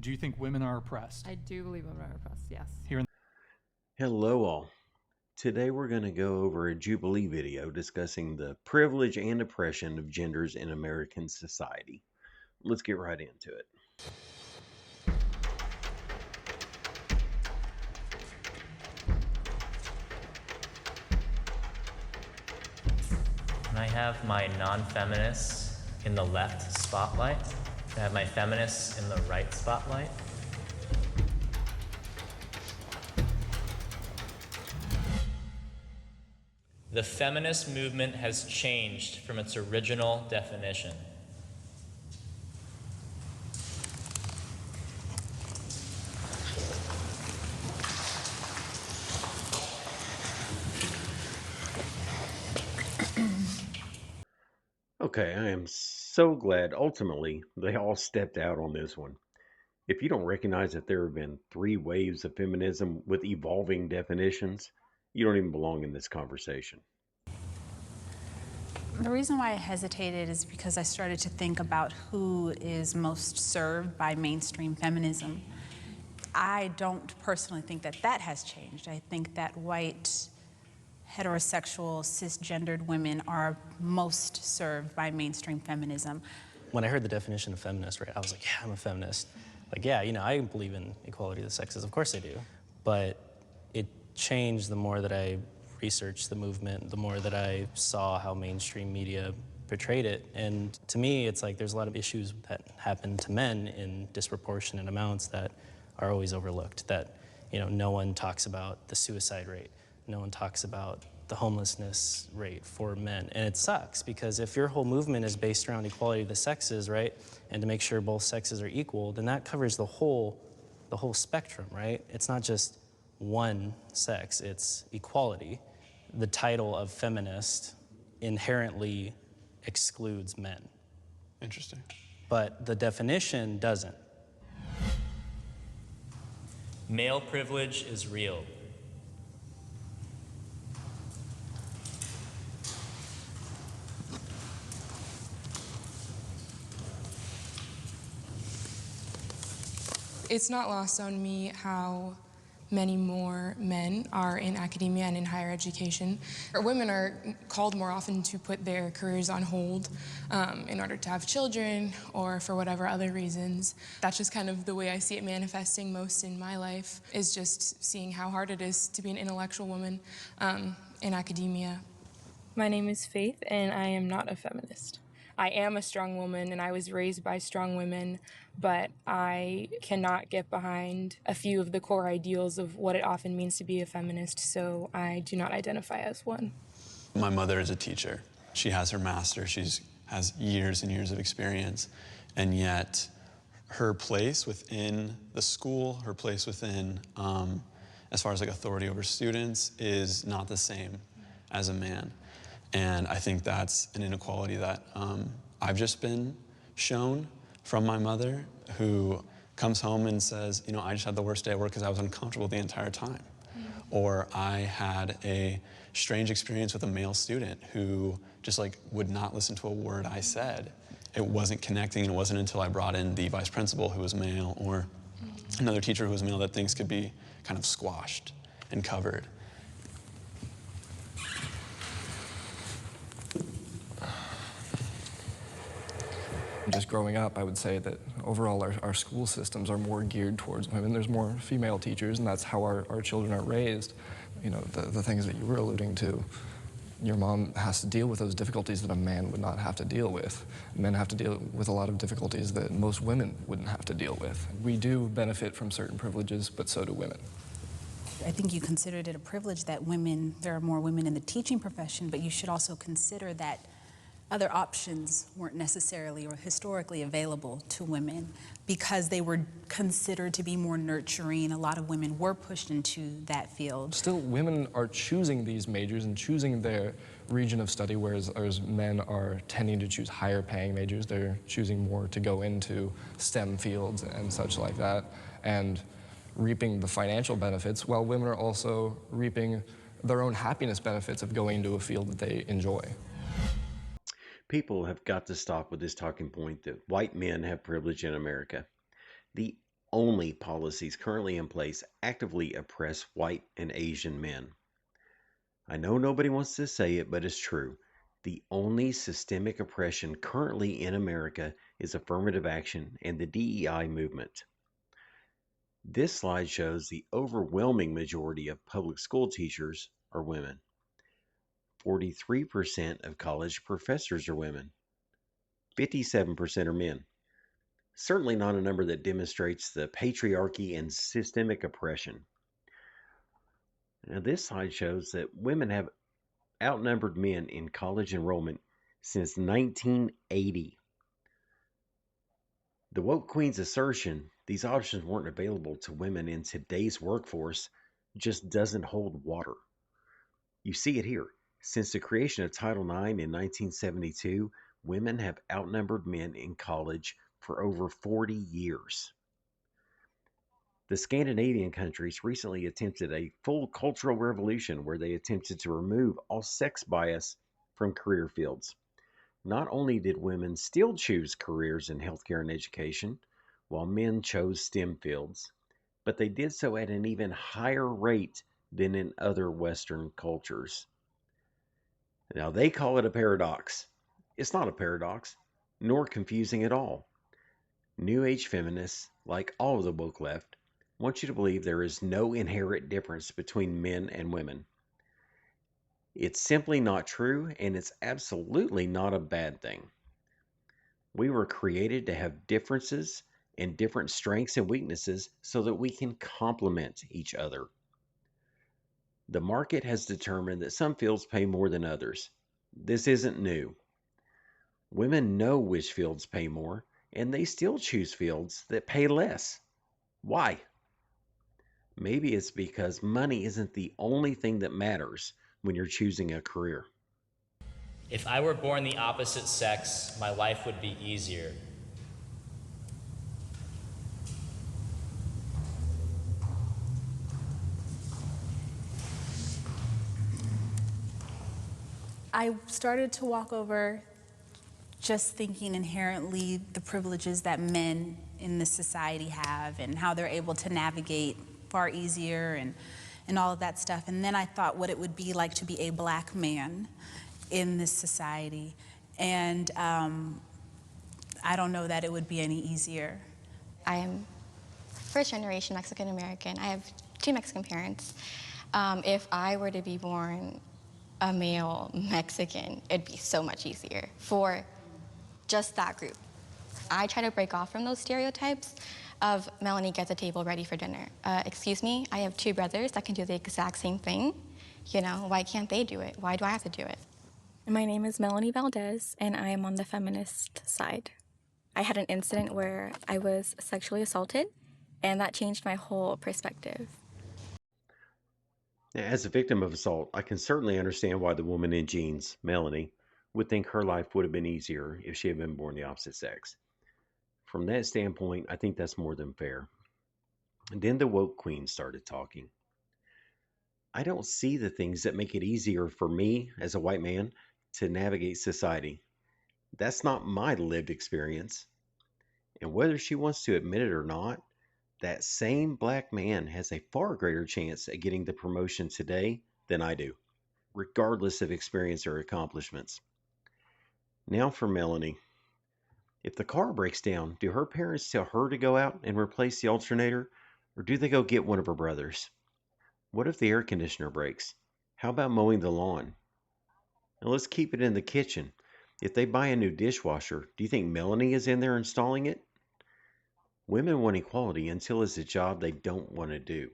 Do you think women are oppressed? I do believe women are oppressed, yes. Hello all. Today we're going to go over a Jubilee video discussing the privilege and oppression of genders in American society. Let's get right into it. And I have my non-feminists in the left spotlight. I have my feminists in the right spotlight. The feminist movement has changed from its original definition. Okay, I am so glad ultimately they all stepped out on this one. If you don't recognize that there have been 3 waves of feminism with evolving definitions, you don't even belong in this conversation. The reason why I hesitated is because I started to think about who is most served by mainstream feminism. I don't personally think that that has changed. I think that white, heterosexual, cisgendered women are most served by mainstream feminism. When I heard the definition of feminist, right, I was like, yeah, I'm a feminist. Like, yeah, I believe in equality of the sexes, of course I do. But it changed the more that I researched the movement, the more that I saw how mainstream media portrayed it. And to me, it's like there's a lot of issues that happen to men in disproportionate amounts that are always overlooked, that no one talks about the suicide rate. No one talks about the homelessness rate for men. And it sucks because if your whole movement is based around equality of the sexes, right, and to make sure both sexes are equal, then that covers the whole spectrum, right? It's not just one sex, it's equality. The title of feminist inherently excludes men. Interesting. But the definition doesn't. Male privilege is real. It's not lost on me how many more men are in academia and in higher education. Women are called more often to put their careers on hold in order to have children or for whatever other reasons. That's just kind of the way I see it manifesting most in my life, is just seeing how hard it is to be an intellectual woman in academia. My name is Faith, and I am not a feminist. I am a strong woman, and I was raised by strong women, but I cannot get behind a few of the core ideals of what it often means to be a feminist, so I do not identify as one. My mother is a teacher. She has her master's, she has years and years of experience, and yet her place within the school, her place within, as far as like authority over students, is not the same as a man. And I think that's an inequality that I've just been shown from my mother, who comes home and says, I just had the worst day at work because I was uncomfortable the entire time. Or I had a strange experience with a male student who just would not listen to a word I said. It wasn't connecting, and it wasn't until I brought in the vice principal who was male or another teacher who was male that things could be kind of squashed and covered. Just growing up, I would say that overall our school systems are more geared towards women. There's more female teachers, and that's how our children are raised. The things that you were alluding to, your mom has to deal with those difficulties that a man would not have to deal with. Men have to deal with a lot of difficulties that most women wouldn't have to deal with. We do benefit from certain privileges, but so do women. I think you considered it a privilege that there are more women in the teaching profession, but you should also consider that other options weren't necessarily or historically available to women because they were considered to be more nurturing. A lot of women were pushed into that field. Still, women are choosing these majors and choosing their region of study, whereas men are tending to choose higher paying majors. They're choosing more to go into STEM fields and such like that, and reaping the financial benefits, while women are also reaping their own happiness benefits of going into a field that they enjoy. People have got to stop with this talking point that white men have privilege in America. The only policies currently in place actively oppress white and Asian men. I know nobody wants to say it, but it's true. The only systemic oppression currently in America is affirmative action and the DEI movement. This slide shows the overwhelming majority of public school teachers are women. 43% of college professors are women. 57% are men. Certainly not a number that demonstrates the patriarchy and systemic oppression. Now, this slide shows that women have outnumbered men in college enrollment since 1980. The woke queen's assertion these options weren't available to women in today's workforce just doesn't hold water. You see it here. Since the creation of Title IX in 1972, women have outnumbered men in college for over 40 years. The Scandinavian countries recently attempted a full cultural revolution where they attempted to remove all sex bias from career fields. Not only did women still choose careers in healthcare and education, while men chose STEM fields, but they did so at an even higher rate than in other Western cultures. Now, they call it a paradox. It's not a paradox, nor confusing at all. New Age feminists, like all of the woke left, want you to believe there is no inherent difference between men and women. It's simply not true, and it's absolutely not a bad thing. We were created to have differences and different strengths and weaknesses so that we can complement each other. The market has determined that some fields pay more than others. This isn't new. Women know which fields pay more, and they still choose fields that pay less. Why? Maybe it's because money isn't the only thing that matters when you're choosing a career. If I were born the opposite sex, my life would be easier. I started to walk over just thinking inherently the privileges that men in this society have and how they're able to navigate far easier and all of that stuff. And then I thought what it would be like to be a black man in this society. And I don't know that it would be any easier. I am first generation Mexican American. I have two Mexican parents. If I were to be born a male Mexican, it'd be so much easier for just that group. I try to break off from those stereotypes of Melanie gets a table ready for dinner. Excuse me, I have two brothers that can do the exact same thing. You know, why can't they do it? Why do I have to do it? My name is Melanie Valdez, and I am on the feminist side. I had an incident where I was sexually assaulted, and that changed my whole perspective. Now, as a victim of assault, I can certainly understand why the woman in jeans, Melanie, would think her life would have been easier if she had been born the opposite sex. From that standpoint, I think that's more than fair. And then the woke queen started talking. I don't see the things that make it easier for me as a white man to navigate society. That's not my lived experience. And whether she wants to admit it or not, that same black man has a far greater chance at getting the promotion today than I do, regardless of experience or accomplishments. Now for Melanie. If the car breaks down, do her parents tell her to go out and replace the alternator, or do they go get one of her brothers? What if the air conditioner breaks? How about mowing the lawn? Now let's keep it in the kitchen. If they buy a new dishwasher, do you think Melanie is in there installing it? Women want equality until it's a job they don't want to do.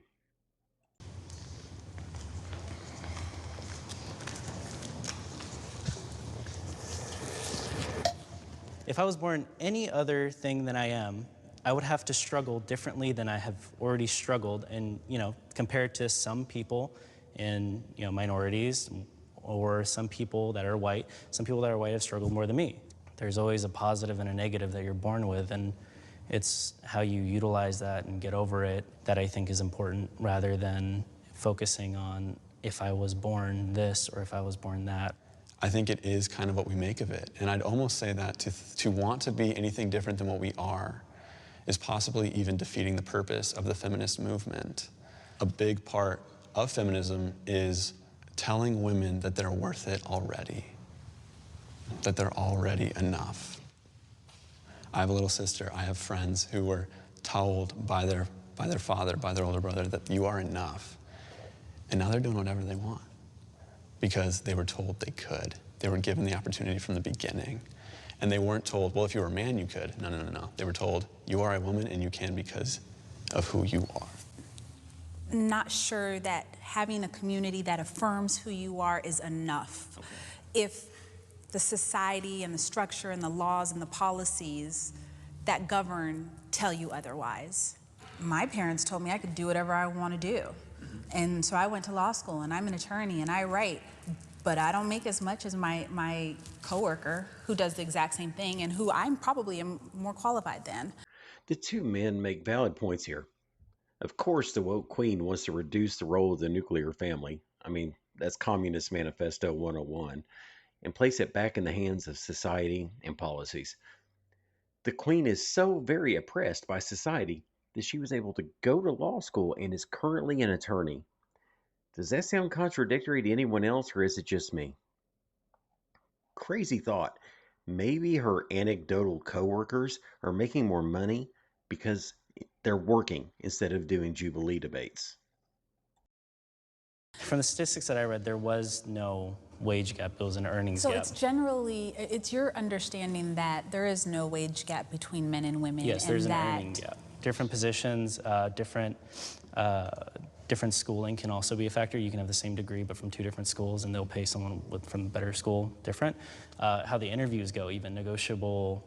If I was born any other thing than I am, I would have to struggle differently than I have already struggled, and compared to some people in minorities or some people that are white. Some people that are white have struggled more than me. There's always a positive and a negative that you're born with, and it's how you utilize that and get over it that I think is important, rather than focusing on if I was born this or if I was born that. I think it is kind of what we make of it. And I'd almost say that to want to be anything different than what we are is possibly even defeating the purpose of the feminist movement. A big part of feminism is telling women that they're worth it already, that they're already enough. I have a little sister. I have friends who were told by their father, by their older brother, that you are enough. And now they're doing whatever they want because they were told they could. They were given the opportunity from the beginning. And they weren't told, well, if you were a man, you could. No, no, no, no. They were told, you are a woman and you can because of who you are. Not sure that having a community that affirms who you are is enough. Okay. If the society and the structure and the laws and the policies that govern tell you otherwise. My parents told me I could do whatever I want to do. And so I went to law school and I'm an attorney and I write, but I don't make as much as my coworker who does the exact same thing and who I'm probably am more qualified than. The two men make valid points here. Of course, the woke queen wants to reduce the role of the nuclear family. I mean, that's Communist Manifesto 101, and place it back in the hands of society and policies. The queen is so very oppressed by society that she was able to go to law school and is currently an attorney. Does that sound contradictory to anyone else, or is it just me? Crazy thought. Maybe her anecdotal coworkers are making more money because they're working instead of doing Jubilee debates. From the statistics that I read, there was no wage gap, it was an earnings So gap. it's your understanding that there is no wage gap between men and women. Yes, and there's an that earning gap. Different positions, different schooling can also be a factor. You can have the same degree, but from two different schools, and they'll pay someone from a better school different. How the interviews go, even negotiable,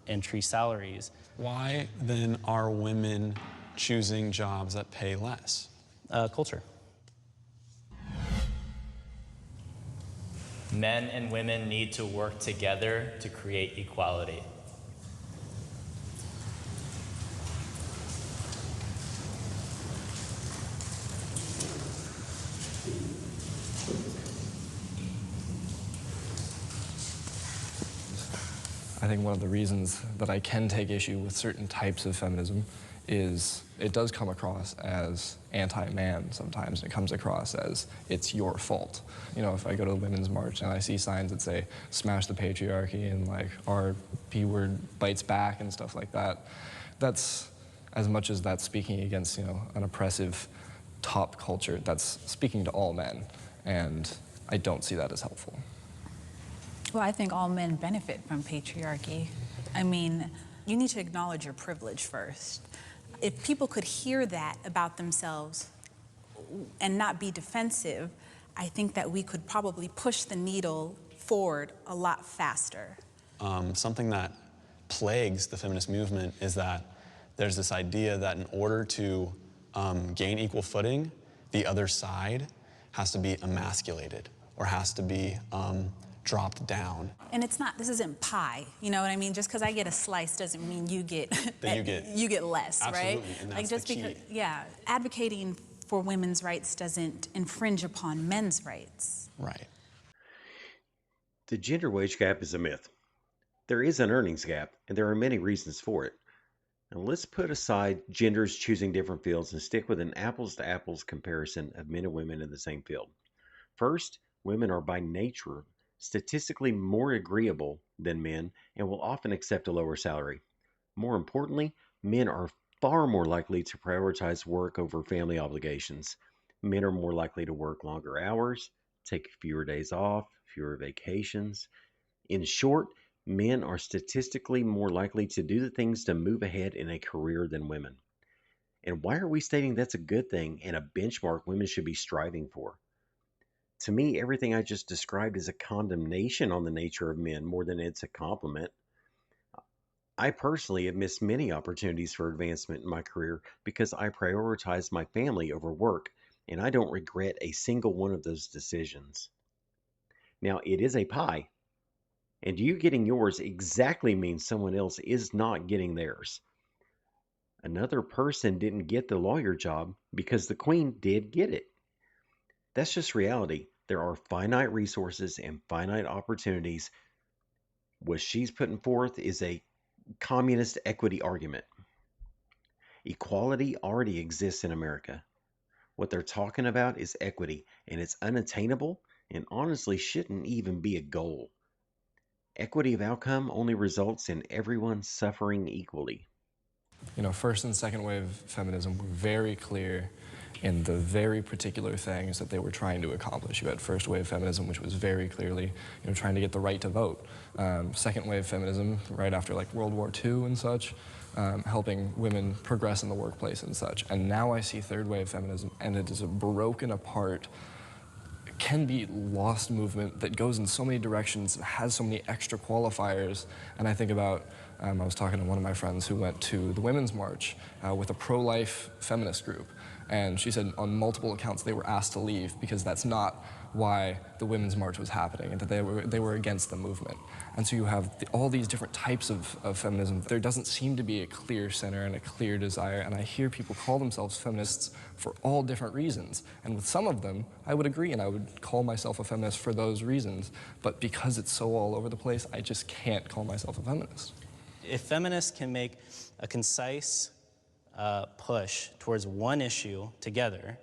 entry salaries. Why then are women choosing jobs that pay less? Culture. Men and women need to work together to create equality. I think one of the reasons that I can take issue with certain types of feminism is it does come across as anti-man sometimes. It comes across as it's your fault. If I go to the Women's March and I see signs that say smash the patriarchy and like our P-word bites back and stuff like that, that's, as much as that's speaking against, an oppressive top culture, that's speaking to all men, and I don't see that as helpful. Well, I think all men benefit from patriarchy. I mean, you need to acknowledge your privilege first. If people could hear that about themselves and not be defensive, I think that we could probably push the needle forward a lot faster. Something that plagues the feminist movement is that there's this idea that in order to gain equal footing, the other side has to be emasculated or has to be dropped down. And this isn't pie, you know what I mean? Just because I get a slice doesn't mean you get you get less, absolutely, right? and that's just the key. because, advocating for women's rights doesn't infringe upon men's rights. Right. The gender wage gap is a myth. There is an earnings gap, and there are many reasons for it. Now let's put aside genders choosing different fields and stick with an apples-to-apples comparison of men and women in the same field. First, women are by nature statistically more agreeable than men and will often accept a lower salary. More importantly, men are far more likely to prioritize work over family obligations. Men are more likely to work longer hours, take fewer days off, fewer vacations. In short, men are statistically more likely to do the things to move ahead in a career than women. And why are we stating that's a good thing and a benchmark women should be striving for? To me, everything I just described is a condemnation on the nature of men more than it's a compliment. I personally have missed many opportunities for advancement in my career because I prioritized my family over work, and I don't regret a single one of those decisions. Now, it is a pie, and you getting yours exactly means someone else is not getting theirs. Another person didn't get the lawyer job because the queen did get it. That's just reality. There are finite resources and finite opportunities. What she's putting forth is a communist equity argument. Equality already exists in America. What they're talking about is equity, and it's unattainable and honestly shouldn't even be a goal. Equity of outcome only results in everyone suffering equally. You know, first and second wave feminism were very clear in the very particular things that they were trying to accomplish. You had first wave feminism, which was very clearly, trying to get the right to vote. Second wave feminism, right after like World War II and such, helping women progress in the workplace and such. And now I see third wave feminism, and it is a broken apart, can be lost movement that goes in so many directions and has so many extra qualifiers. And I think about, I was talking to one of my friends who went to the Women's March with a pro-life feminist group. And she said on multiple accounts they were asked to leave because that's not why the Women's March was happening, and that they were against the movement. And so you have all these different types of feminism. There doesn't seem to be a clear center and a clear desire, and I hear people call themselves feminists for all different reasons. And with some of them, I would agree, and I would call myself a feminist for those reasons. But because it's so all over the place, I just can't call myself a feminist. If feminists can make a concise push towards one issue together,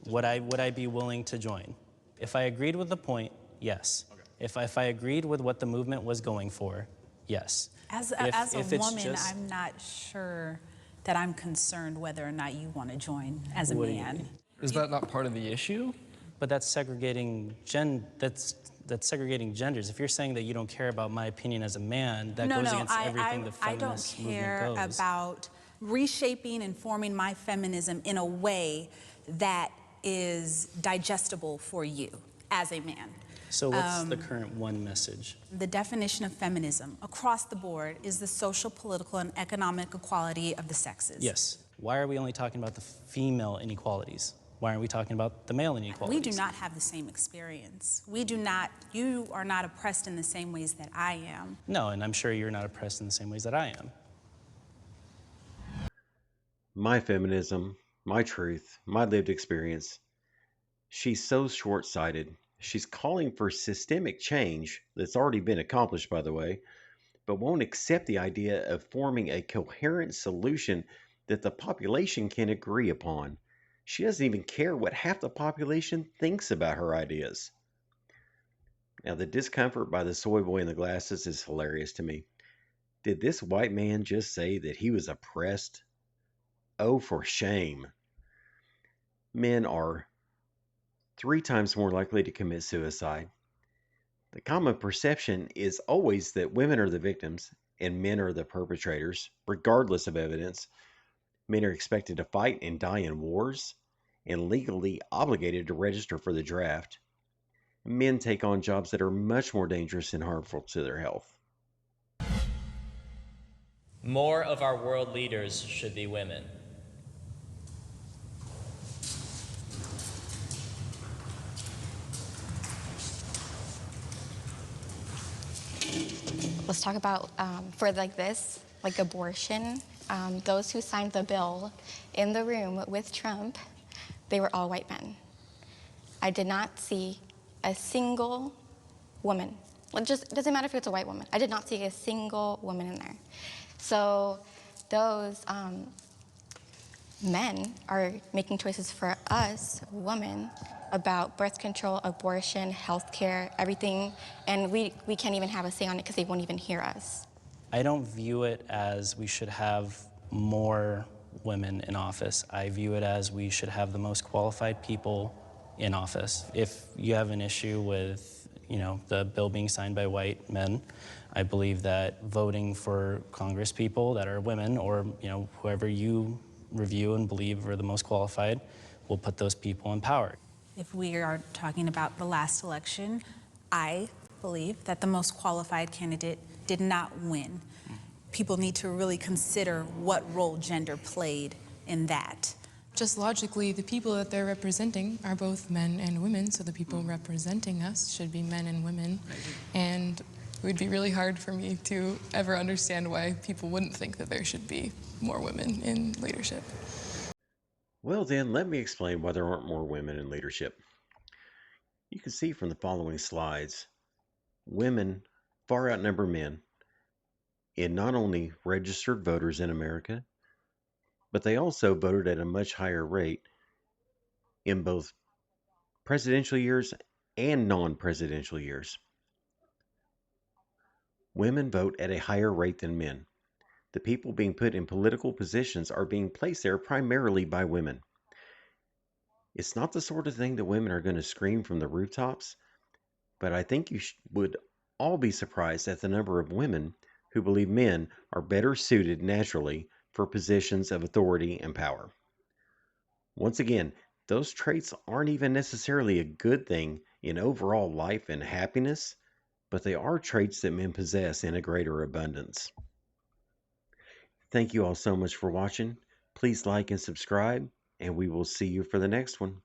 would I be willing to join? If I agreed with the point, yes. Okay. If I agreed with what the movement was going for, yes. As a woman, I'm not sure that I'm concerned whether or not you want to join as a man. Is that not part of the issue? But that's segregating that's segregating genders. If you're saying that you don't care about my opinion as a man, that goes against everything the feminist movement goes. I don't care about reshaping and forming my feminism in a way that is digestible for you as a man. So what's the current one message? The definition of feminism across the board is the social, political, and economic equality of the sexes. Yes. Why are we only talking about the female inequalities? Why aren't we talking about the male inequalities? We do not have the same experience. You are not oppressed in the same ways that I am. No, and I'm sure you're not oppressed in the same ways that I am. My feminism, my truth, my lived experience. She's so short-sighted. She's calling for systemic change that's already been accomplished, by the way, but won't accept the idea of forming a coherent solution that the population can agree upon. She doesn't even care what half the population thinks about her ideas. Now, the discomfort by the soy boy in the glasses is hilarious to me. Did this white man just say that he was oppressed? Oh, for shame. Men are 3 times more likely to commit suicide. The common perception is always that women are the victims and men are the perpetrators, regardless of evidence. Men are expected to fight and die in wars and legally obligated to register for the draft. Men take on jobs that are much more dangerous and harmful to their health. More of our world leaders should be women. Let's talk about, for like abortion, those who signed the bill in the room with Trump, they were all white men. I did not see a single woman. It doesn't matter if it's a white woman. I did not see a single woman in there. So those men are making choices for us, women, about birth control, abortion, healthcare, everything, and we can't even have a say on it because they won't even hear us. I don't view it as we should have more women in office. I view it as we should have the most qualified people in office. If you have an issue with, the bill being signed by white men, I believe that voting for Congress people that are women or, whoever you review and believe are the most qualified will put those people in power. If we are talking about the last election, I believe that the most qualified candidate did not win. People need to really consider what role gender played in that. Just logically, the people that they're representing are both men and women, so the people representing us should be men and women. And it would be really hard for me to ever understand why people wouldn't think that there should be more women in leadership. Well then, let me explain why there aren't more women in leadership. You can see from the following slides, women far outnumber men in not only registered voters in America, but they also voted at a much higher rate in both presidential years and non presidential years. Women vote at a higher rate than men. The people being put in political positions are being placed there primarily by women. It's not the sort of thing that women are going to scream from the rooftops, but I think you would all be surprised at the number of women who believe men are better suited naturally for positions of authority and power. Once again, those traits aren't even necessarily a good thing in overall life and happiness, but they are traits that men possess in a greater abundance. Thank you all so much for watching. Please like and subscribe, and we will see you for the next one.